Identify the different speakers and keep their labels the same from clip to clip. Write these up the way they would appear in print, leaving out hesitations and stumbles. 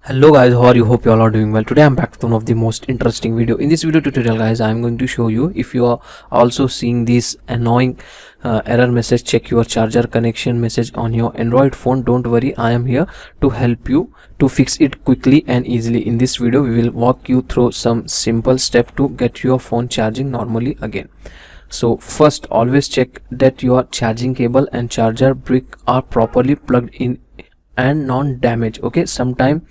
Speaker 1: Hello guys, how are you? Hope you all are doing well. Today I'm back with one of the most interesting video. In this video tutorial guys, I'm going to show you, if you are also seeing this annoying error message, check your charger connection message on your Android phone, don't worry, I am here to help you to fix it quickly and easily. In this video we will walk you through some simple steps to get your phone charging normally again. So first, always check that your charging cable and charger brick are properly plugged in and non-damaged. Okay, sometime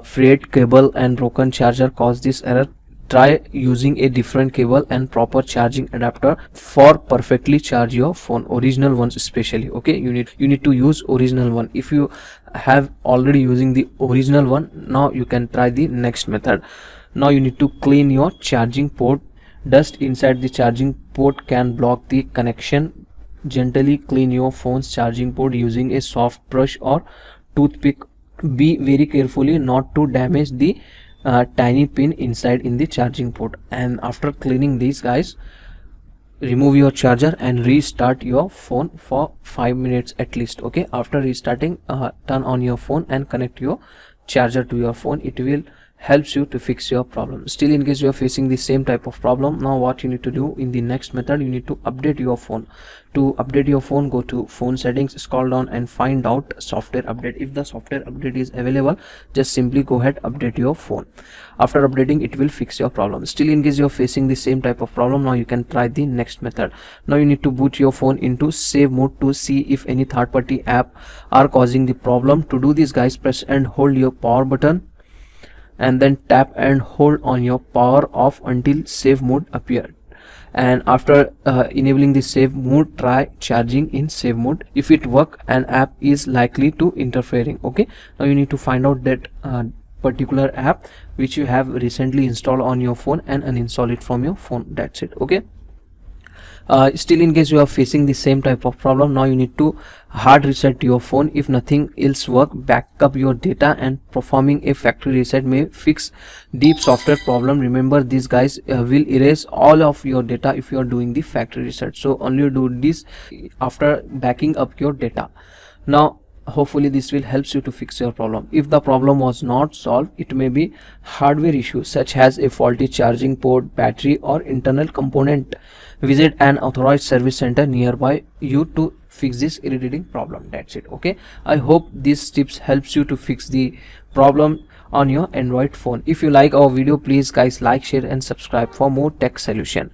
Speaker 1: frayed cable and broken charger cause this error. Try using a different cable and proper charging adapter for perfectly charge your phone, original ones especially. Okay, you need to use original one. If you have already using the original one, now you can try the next method. Now you need to clean your charging port. Dust inside the charging port can block the connection. Gently clean your phone's charging port using a soft brush or toothpick. Be very carefully not to damage the tiny pin inside in the charging port. And after cleaning these guys, remove your charger and restart your phone for 5 minutes at least. Okay, after restarting, turn on your phone and connect your charger to your phone. It will helps you to fix your problem. Still, in case you are facing the same type of problem, now what you need to do in the next method, you need to update your phone. To update your phone, go to phone settings, scroll down and find out software update. If the software update is available, just simply go ahead, update your phone. After updating, it will fix your problem. Still, in case you are facing the same type of problem, now you can try the next method. Now you need to boot your phone into save mode to see if any third-party app are causing the problem. To do this guys, press and hold your power button and then tap and hold on your power off until save mode appeared. And after enabling the save mode, try charging in save mode. If it work, an app is likely to interfering. Okay, now you need to find out that particular app which you have recently installed on your phone and uninstall it from your phone. That's it. Okay, still, in case you are facing the same type of problem, now you need to hard reset your phone. If nothing else work, back up your data, and performing a factory reset may fix deep software problem. Remember, these guys will erase all of your data if you are doing the factory reset. So only do this after backing up your data. Now hopefully this will helps you to fix your problem. If the problem was not solved, it may be hardware issue such as a faulty charging port, battery or internal component. Visit an authorized service center nearby you to fix this irritating problem. That's it. Okay, I hope these tips helps you to fix the problem on your Android phone. If you like our video, please guys like, share and subscribe for more tech solution.